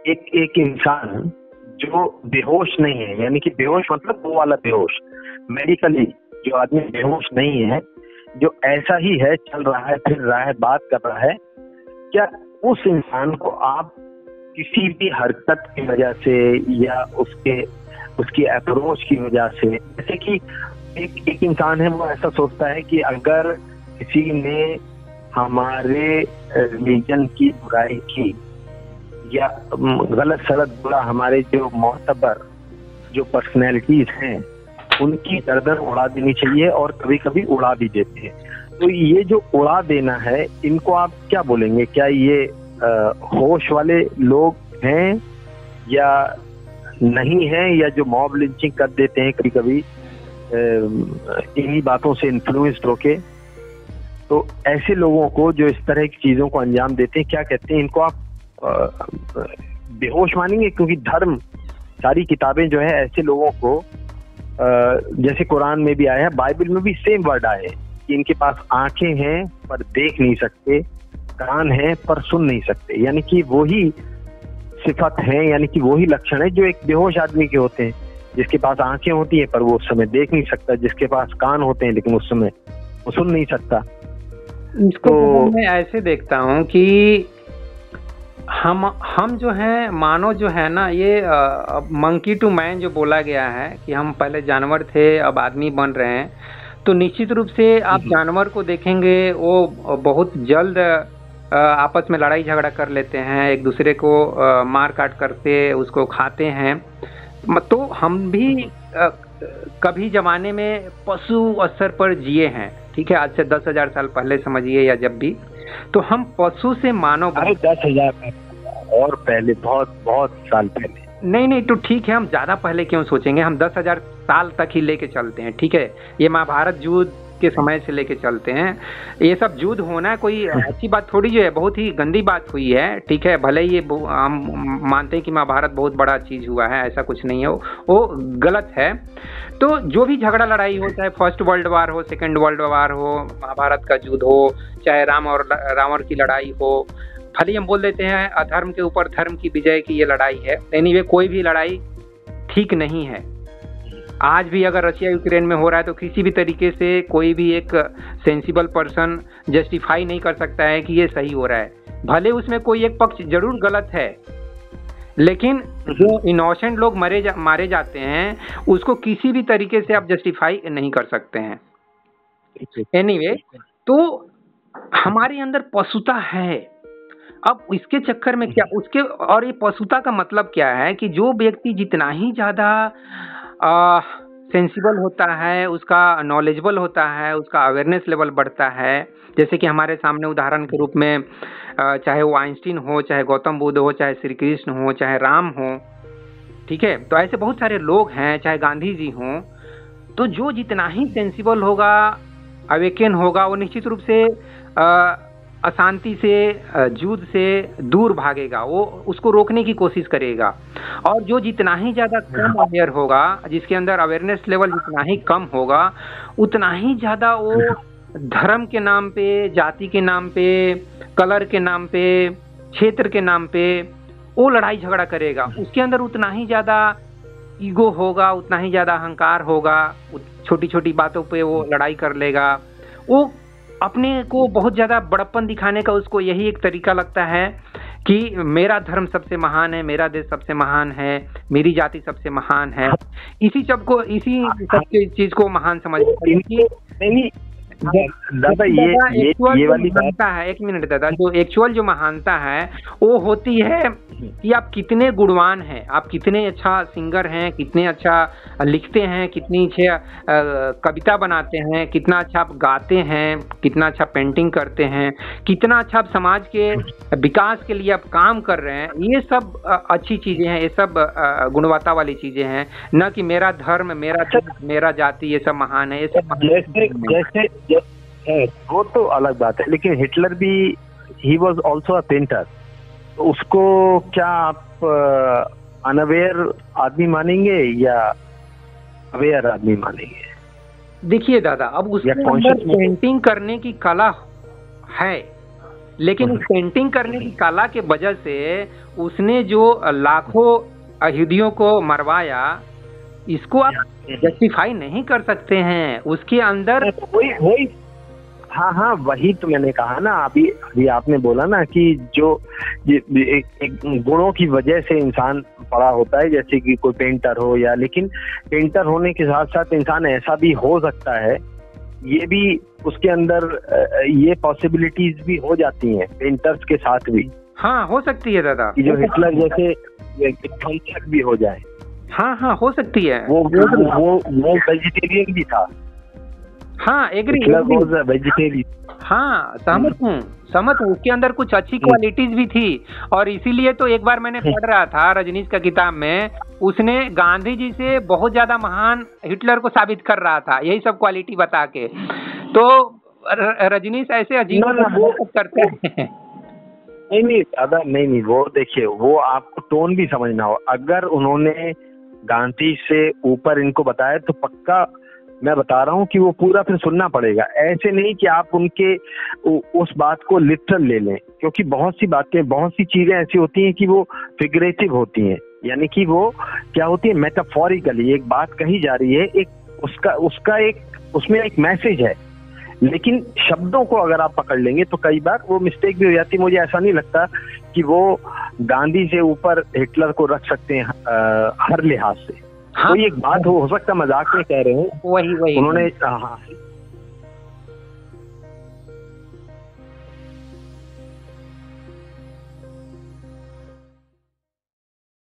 एक एक इंसान जो बेहोश नहीं है, यानी कि बेहोश मतलब वो वाला बेहोश, मेडिकली जो आदमी बेहोश नहीं है, जो ऐसा ही है, चल रहा है, फिर रहा है, बात कर रहा है, क्या उस इंसान को आप किसी भी हरकत की वजह से या उसकी अप्रोच की वजह से, जैसे कि एक इंसान है, वो ऐसा सोचता है कि अगर किसी ने हमारे रिलीजन की बुराई की या गलत सलत बुरा हमारे जो मोहतबर जो पर्सनैलिटीज हैं उनकी गर्दन उड़ा देनी चाहिए, और कभी कभी उड़ा भी देते हैं। तो ये जो उड़ा देना है, इनको आप क्या बोलेंगे? क्या ये होश वाले लोग हैं या नहीं हैं, या जो मॉब लिंचिंग कर देते हैं कभी कभी इन्हीं बातों से इन्फ्लुएंस्ड होके? तो ऐसे लोगों को जो इस तरह की चीजों को अंजाम देते हैं, क्या कहते हैं इनको? आप बेहोश मानेंगे? क्योंकि धर्म, सारी किताबें जो है ऐसे लोगों को, जैसे कुरान में भी आया है, बाइबल में भी सेम वर्ड आए कि इनके पास आंखें हैं पर देख नहीं सकते, कान हैं पर सुन नहीं सकते, यानी कि वही सिफत है, यानी कि वही लक्षण है जो एक बेहोश आदमी के होते हैं, जिसके पास आंखें होती हैं पर वो उस समय देख नहीं सकता, जिसके पास कान होते हैं लेकिन उस समय वो सुन नहीं सकता। इसको तो मैं ऐसे देखता हूँ कि हम जो है मानव जो है ना, ये मंकी टू मैन जो बोला गया है कि हम पहले जानवर थे अब आदमी बन रहे हैं, तो निश्चित रूप से आप जानवर को देखेंगे वो बहुत जल्द आपस में लड़ाई झगड़ा कर लेते हैं, एक दूसरे को मार काट करके उसको खाते हैं। तो हम भी कभी जमाने में पशु स्तर पर जिए हैं, ठीक है, आज से 10,000 साल पहले समझिए, या जब भी, तो हम पशु से मानव। अरे 10,000 और पहले, बहुत बहुत साल पहले। नहीं, तो ठीक है, हम ज्यादा पहले क्यों सोचेंगे, हम 10,000 साल तक ही लेके चलते हैं, ठीक है। ये महाभारत युद्ध के समय से लेके चलते हैं। ये सब युद्ध होना कोई अच्छी बात थोड़ी जो है, बहुत ही गंदी बात हुई है, ठीक है। भले ही हम मानते हैं कि महाभारत बहुत बड़ा चीज हुआ है, ऐसा कुछ नहीं है, वो गलत है। तो जो भी झगड़ा लड़ाई हो, चाहे फर्स्ट वर्ल्ड वार हो, सेकेंड वर्ल्ड वार हो, महाभारत का युद्ध हो, चाहे राम और रावण की लड़ाई हो, भले हम बोल देते हैं अधर्म के ऊपर धर्म की विजय की ये लड़ाई है, एनीवे कोई भी लड़ाई ठीक नहीं है। आज भी अगर रशिया यूक्रेन में हो रहा है तो किसी भी तरीके से कोई भी एक सेंसिबल पर्सन जस्टिफाई नहीं कर सकता है कि ये सही हो रहा है। भले उसमें कोई एक पक्ष जरूर गलत है, लेकिन जो इनोसेंट लोग मारे जाते हैं उसको किसी भी तरीके से आप जस्टिफाई नहीं कर सकते हैं। एनीवे, तो हमारे अंदर पशुता है। अब इसके चक्कर में क्या उसके, और ये पशुता का मतलब क्या है कि जो व्यक्ति जितना ही ज्यादा सेंसिबल होता है, उसका नॉलेजेबल होता है, उसका अवेयरनेस लेवल बढ़ता है, जैसे कि हमारे सामने उदाहरण के रूप में चाहे वो आइंस्टीन हो, चाहे गौतम बुद्ध हो, चाहे श्री कृष्ण हो, चाहे राम हो, ठीक है, तो ऐसे बहुत सारे लोग हैं, चाहे गांधी जी हों, तो जो जितना ही सेंसिबल होगा, अवेकन होगा, वो निश्चित रूप से अशांति से, युद्ध से दूर भागेगा, वो उसको रोकने की कोशिश करेगा। और जो जितना ही ज्यादा कम अवेयर होगा, जिसके अंदर अवेयरनेस लेवल जितना ही कम होगा, उतना ही ज्यादा वो धर्म के नाम पे, जाति के नाम पे, कलर के नाम पे, क्षेत्र के नाम पे वो लड़ाई झगड़ा करेगा। उसके अंदर उतना ही ज्यादा ईगो होगा, उतना ही ज्यादा अहंकार होगा, छोटी छोटी बातों पे वो लड़ाई कर लेगा। वो अपने को बहुत ज्यादा बड़प्पन दिखाने का उसको यही एक तरीका लगता है कि मेरा धर्म सबसे महान है, मेरा देश सबसे महान है, मेरी जाति सबसे महान है। इसी सबके चीज को महान समझ दादा ये वाली महानता है। एक मिनट दादा, जो एक्चुअल जो महानता है वो होती है कि आप कितने गुणवान हैं, आप कितने अच्छा सिंगर हैं, कितने अच्छा लिखते हैं, कितनी अच्छा कविता बनाते हैं, कितना अच्छा आप गाते हैं, कितना अच्छा पेंटिंग करते हैं, कितना अच्छा आप समाज के विकास के लिए आप काम कर रहे हैं। ये सब अच्छी चीजें हैं, ये सब गुणवत्ता वाली चीजें हैं, न कि मेरा धर्म, मेरा जाति, ये सब महान है। ये सब जैसे वो तो अलग बात है, लेकिन हिटलर भी he was also a painter, तो उसको क्या आप अनअवेयर आदमी मानेंगे या अवेयर आदमी मानेंगे? देखिए दादा, अब उसके अंदर पेंटिंग करने की कला है, लेकिन उस पेंटिंग करने की कला के वजह से उसने जो लाखों यहूदियों को मरवाया, इसको आप जस्टिफाई नहीं कर सकते हैं। उसके अंदर वही हाँ हाँ, वही तो मैंने कहा ना, अभी आपने बोला ना कि जो एक गुणों की वजह से इंसान बड़ा होता है, जैसे कि कोई पेंटर हो या, लेकिन पेंटर होने के साथ साथ इंसान ऐसा भी हो सकता है, ये भी उसके अंदर ये पॉसिबिलिटीज भी हो जाती हैं पेंटर्स के साथ भी। हाँ, हो सकती है दादा, जो हिटलर जैसे भी हो जाए। हाँ हाँ, हो सकती है। वो वेजिटेरियन भी था। हाँ, एग्री, वेजिटेरियन। हाँ, सहमत हूँ। उसके अंदर कुछ अच्छी क्वालिटीज भी थी, और इसीलिए तो एक बार मैंने पढ़ रहा था रजनीश का किताब में, उसने गांधी जी से बहुत ज्यादा महान हिटलर को साबित कर रहा था, यही सब क्वालिटी बता के। तो रजनीश ऐसे अजीब करते हैं। नहीं दादा, नहीं, वो देखिए, वो आपको टोन भी समझना हो। अगर उन्होंने गांधी से ऊपर इनको बताया तो पक्का मैं बता रहा हूँ कि वो पूरा फिर सुनना पड़ेगा। ऐसे नहीं कि आप उनके उस बात को लिटरल ले लें, क्योंकि बहुत सी बातें, बहुत सी चीजें ऐसी होती हैं कि वो फिगरेटिव होती हैं, यानी कि वो क्या होती है, मेटाफोरिकली एक बात कही जा रही है, एक उसका एक उसमें एक मैसेज है, लेकिन शब्दों को अगर आप पकड़ लेंगे तो कई बार वो मिस्टेक भी हो जाती है। मुझे ऐसा नहीं लगता कि वो गांधी से ऊपर हिटलर को रख सकते हैं हर लिहाज से। हाँ, कोई एक बात हो सकता, मजाक में कह रहे हैं, वही उन्होंने